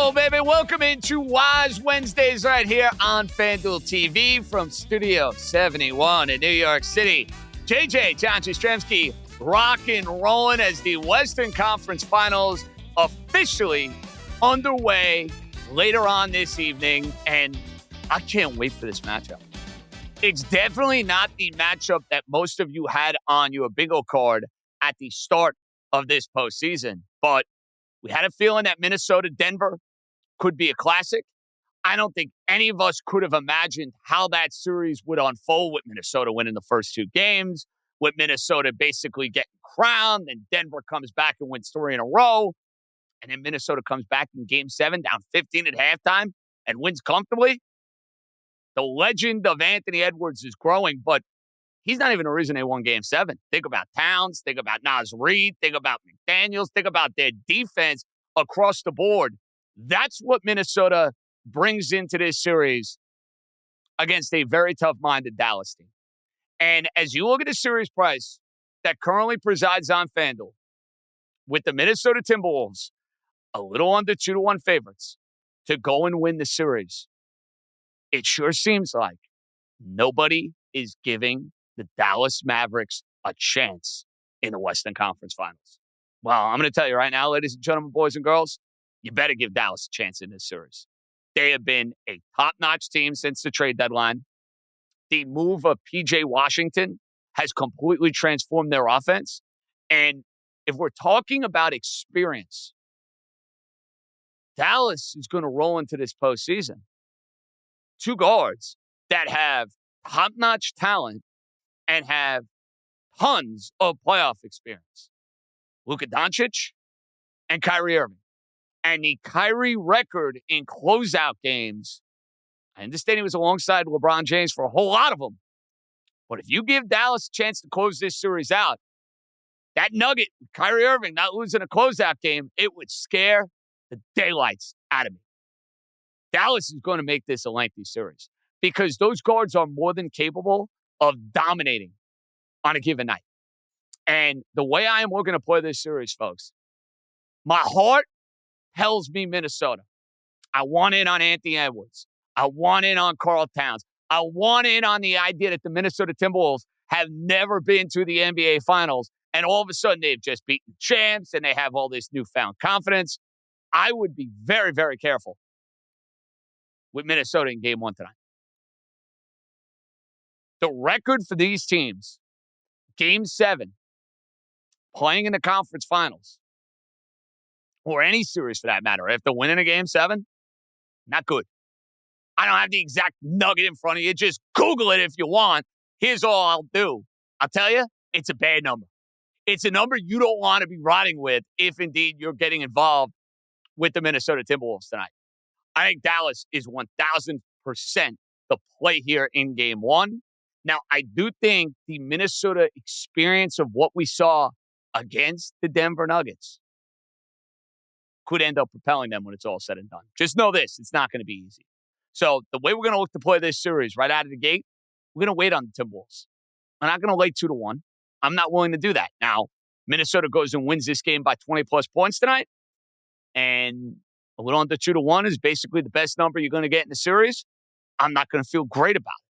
Hello, baby. Welcome into Wise Wednesdays right here on FanDuel TV from Studio 71 in New York City. JJ, John Jastrzemski, rock and rolling as the Western Conference Finals officially underway later on this evening, and I can't wait for this matchup. It's definitely not the matchup that most of you had on your bingo card at the start of this postseason, but we had a feeling that Minnesota-Denver could be a classic. I don't think any of us could have imagined how that series would unfold with Minnesota winning the first two games, with Minnesota basically getting crowned, and Denver comes back and wins 3 in a row, and then Minnesota comes back in Game 7 down 15 at halftime and wins comfortably. The legend of Anthony Edwards is growing, but he's not even the reason they won Game 7. Think about Towns. Think about Naz Reid. Think about McDaniels. Think about their defense across the board. That's what Minnesota brings into this series against a very tough-minded Dallas team. And as you look at the series price that currently presides on FanDuel, with the Minnesota Timberwolves a little under 2-1 favorites to go and win the series, it sure seems like nobody is giving the Dallas Mavericks a chance in the Western Conference Finals. Well, I'm going to tell you right now, ladies and gentlemen, boys and girls, you better give Dallas a chance in this series. They have been a top-notch team since the trade deadline. The move of P.J. Washington has completely transformed their offense. And if we're talking about experience, Dallas is going to roll into this postseason. Two guards that have top-notch talent and have tons of playoff experience. Luka Doncic and Kyrie Irving. And the Kyrie record in closeout games, I understand he was alongside LeBron James for a whole lot of them. But if you give Dallas a chance to close this series out, that nugget, Kyrie Irving not losing a closeout game, it would scare the daylights out of me. Dallas is going to make this a lengthy series because those guards are more than capable of dominating on a given night. And the way I am looking to play this series, folks, my heart tells me Minnesota. I want in on Anthony Edwards. I want in on Karl Towns. I want in on the idea that the Minnesota Timberwolves have never been to the NBA Finals, and all of a sudden they've just beaten the champs and they have all this newfound confidence. I would be very, very careful with Minnesota in Game 1 tonight. The record for these teams, Game 7, playing in the conference finals, or any series for that matter, if they're winning a Game 7, not good. I don't have the exact nugget in front of you. Just Google it if you want. Here's all I'll do. I'll tell you, it's a bad number. It's a number you don't want to be riding with if indeed you're getting involved with the Minnesota Timberwolves tonight. I think Dallas is 1,000% the play here in Game 1. Now, I do think the Minnesota experience of what we saw against the Denver Nuggets could end up propelling them when it's all said and done. Just know this, it's not going to be easy. So the way we're going to look to play this series right out of the gate, we're going to wait on the Timberwolves. I'm not going to lay 2-1. I'm not willing to do that. Now, Minnesota goes and wins this game by 20-plus points tonight, and a little under 2-1 is basically the best number you're going to get in the series. I'm not going to feel great about it.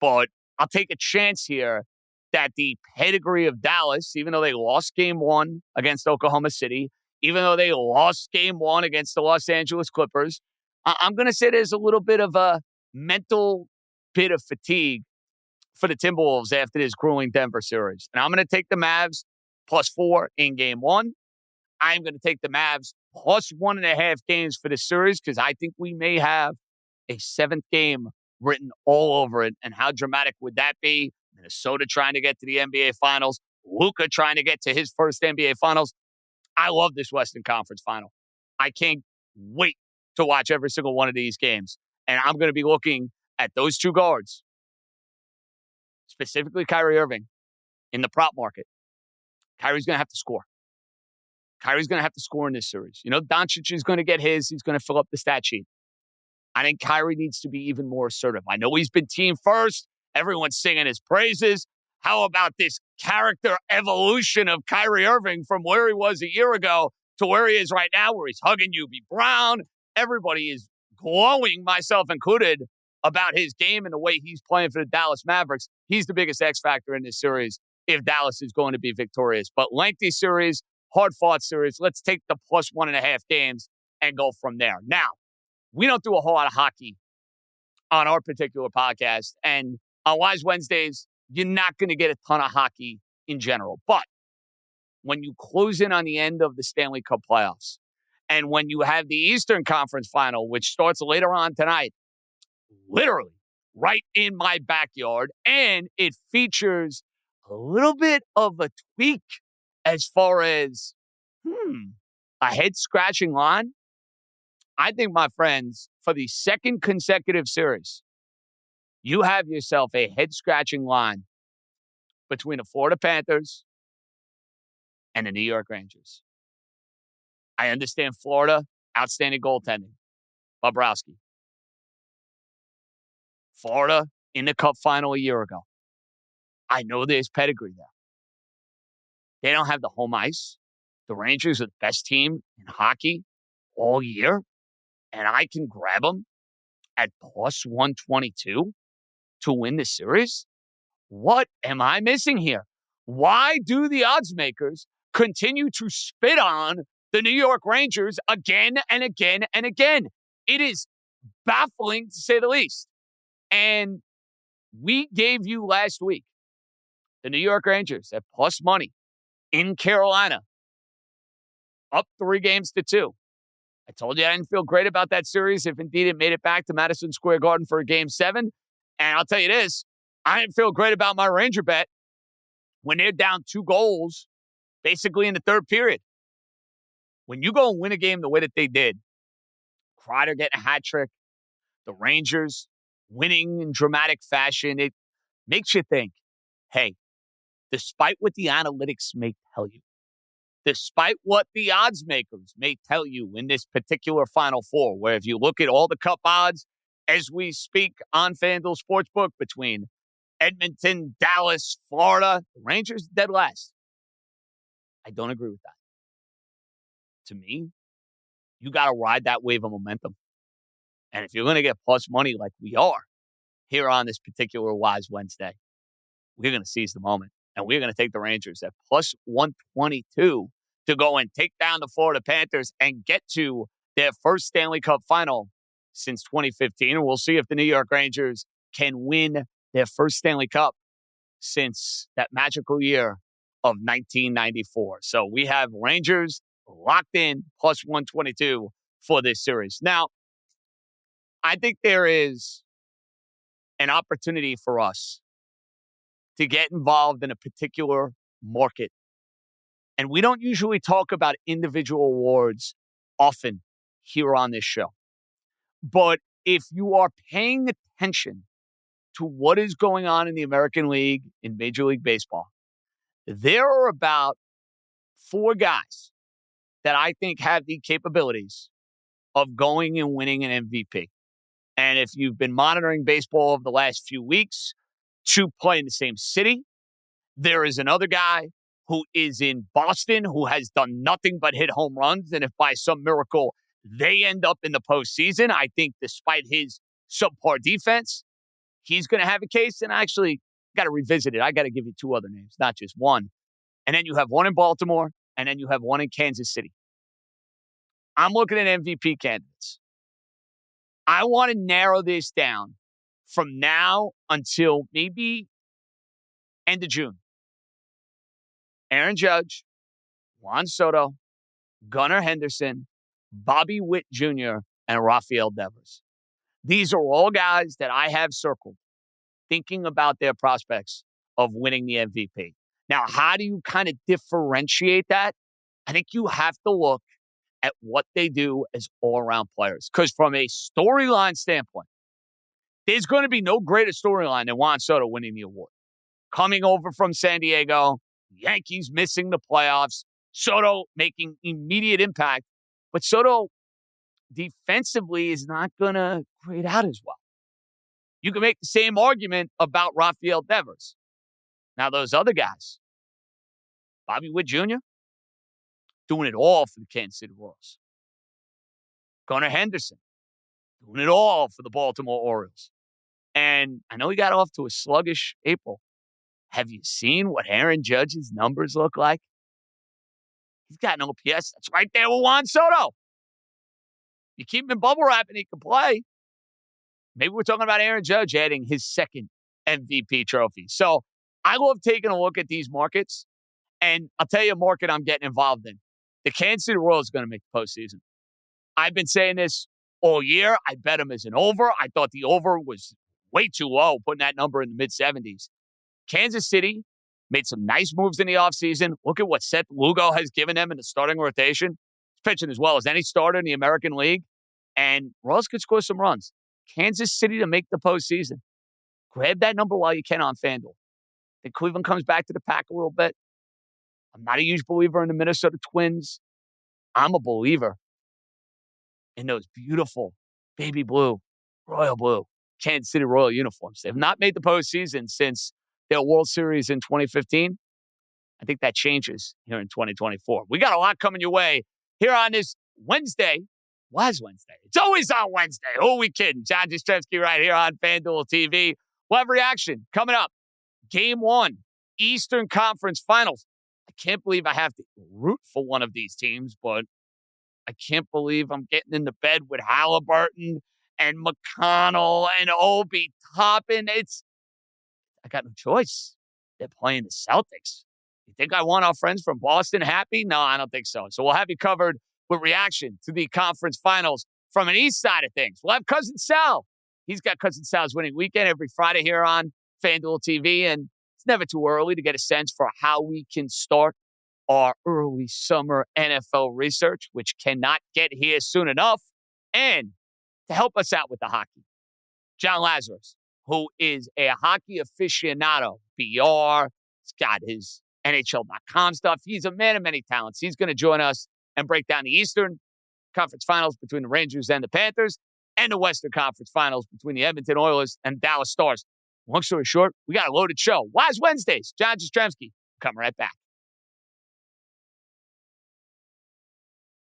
But I'll take a chance here that the pedigree of Dallas, even though they lost Game 1 against Oklahoma City, even though they lost Game 1 against the Los Angeles Clippers, I'm going to say there's a little bit of a mental bit of fatigue for the Timberwolves after this grueling Denver series. And I'm going to take the Mavs +4 in Game 1. I'm going to take the Mavs +1.5 games for this series because I think we may have a 7th game written all over it. And how dramatic would that be? Minnesota trying to get to the NBA Finals. Luka trying to get to his first NBA Finals. I love this Western Conference Final. I can't wait to watch every single one of these games. And I'm going to be looking at those two guards, specifically Kyrie Irving, in the prop market. Kyrie's going to have to score. Kyrie's going to have to score in this series. You know, Doncic is going to get his. He's going to fill up the stat sheet. I think Kyrie needs to be even more assertive. I know he's been team first. Everyone's singing his praises. How about this character evolution of Kyrie Irving from where he was a year ago to where he is right now, where he's hugging Hubie Brown, everybody is glowing, myself included, about his game and the way he's playing for the Dallas Mavericks. He's the biggest X factor in this series if Dallas is going to be victorious. But lengthy series, hard-fought series. Let's take the plus 1.5 games and go from there. Now, we don't do a whole lot of hockey on our particular podcast. And on Wise Wednesdays, you're not going to get a ton of hockey in general. But when you close in on the end of the Stanley Cup playoffs, and when you have the Eastern Conference Final, which starts later on tonight, literally right in my backyard, and it features a little bit of a tweak as far as, a head-scratching line. I think, my friends, for the second consecutive series, you have yourself a head-scratching line between the Florida Panthers and the New York Rangers. I understand Florida, outstanding goaltending, Bobrovsky. Florida in the Cup final a year ago. I know there's pedigree there. They don't have the home ice. The Rangers are the best team in hockey all year, and I can grab them at plus 122 to win the series? What am I missing here? Why do the odds makers continue to spit on the New York Rangers again and again and again? It is baffling, to say the least. And we gave you last week the New York Rangers at plus money in Carolina, up 3-2. I told you I didn't feel great about that series if indeed it made it back to Madison Square Garden for a Game 7. And I'll tell you this, I didn't feel great about my Ranger bet when they're down 2 goals, basically in the third period. When you go and win a game the way that they did, Kreider getting a hat trick, the Rangers winning in dramatic fashion, it makes you think, hey, despite what the analytics may tell you, despite what the odds makers may tell you in this particular Final Four, where if you look at all the Cup odds as we speak on FanDuel Sportsbook between Edmonton, Dallas, Florida, the Rangers dead last. I don't agree with that. To me, you got to ride that wave of momentum. And if you're going to get plus money like we are here on this particular Wise Wednesday, we're going to seize the moment. And we're going to take the Rangers at plus 122 to go and take down the Florida Panthers and get to their first Stanley Cup final since 2015. And we'll see if the New York Rangers can win their first Stanley Cup since that magical year of 1994. So we have Rangers locked in plus 122 for this series. Now, I think there is an opportunity for us to get involved in a particular market. And we don't usually talk about individual awards often here on this show. But if you are paying attention to what is going on in the American League in Major League Baseball, there are about 4 guys that I think have the capabilities of going and winning an MVP. And if you've been monitoring baseball over the last few weeks, 2 play in the same city. There is another guy who is in Boston who has done nothing but hit home runs. And if by some miracle they end up in the postseason, I think despite his subpar defense, he's going to have a case. And I actually got to revisit it. I got to give you 2 other names, not just one. And then you have one in Baltimore, and then you have one in Kansas City. I'm looking at MVP candidates. I want to narrow this down from now until maybe end of June. Aaron Judge, Juan Soto, Gunnar Henderson, Bobby Witt Jr., and Rafael Devers. These are all guys that I have circled, thinking about their prospects of winning the MVP. Now, how do you kind of differentiate that? I think you have to look at what they do as all-around players. Because from a storyline standpoint, there's going to be no greater storyline than Juan Soto winning the award. Coming over from San Diego, Yankees missing the playoffs, Soto making immediate impact. But Soto defensively is not going to grade out as well. You can make the same argument about Rafael Devers. Now, those other guys, Bobby Witt Jr., doing it all for the Kansas City Royals. Gunnar Henderson, doing it all for the Baltimore Orioles. And I know he got off to a sluggish April. Have you seen what Aaron Judge's numbers look like? He's got an OPS that's right there with Juan Soto. You keep him in bubble wrap and he can play. Maybe we're talking about Aaron Judge adding his second MVP trophy. So I love taking a look at these markets. And I'll tell you a market I'm getting involved in. The Kansas City Royals is going to make the postseason. I've been saying this all year. I bet them as an over. I thought the over was way too low, putting that number in the mid-70s. Kansas City made some nice moves in the offseason. Look at what Seth Lugo has given them in the starting rotation. He's pitching as well as any starter in the American League. And Royals could score some runs. Kansas City to make the postseason. Grab that number while you can on FanDuel. I think Cleveland comes back to the pack a little bit. I'm not a huge believer in the Minnesota Twins. I'm a believer in those beautiful baby blue, royal blue, Kansas City Royal uniforms. They have not made the postseason since their World Series in 2015. I think that changes here in 2024. We got a lot coming your way here on this Wednesday. Was Wednesday. It's always on Wednesday. Who are we kidding? John Jastrzemski right here on FanDuel TV. We'll have reaction coming up. Game 1, Eastern Conference Finals. I can't believe I have to root for one of these teams, but I can't believe I'm getting into bed with Halliburton and McConnell and Obi Toppin. I got no choice. They're playing the Celtics. You think I want our friends from Boston happy? No, I don't think so. So we'll have you covered with reaction to the conference finals from an east side of things. We'll have Cousin Sal. He's got Cousin Sal's winning weekend every Friday here on FanDuel TV, and it's never too early to get a sense for how we can start our early summer NFL research, which cannot get here soon enough. And to help us out with the hockey, John Lazarus, who is a hockey aficionado, BR. He's got his NHL.com stuff. He's a man of many talents. He's going to join us and break down the Eastern Conference Finals between the Rangers and the Panthers and the Western Conference Finals between the Edmonton Oilers and Dallas Stars. Long story short, we got a loaded show. Wise Wednesdays. John Jastrzemski. Coming right back.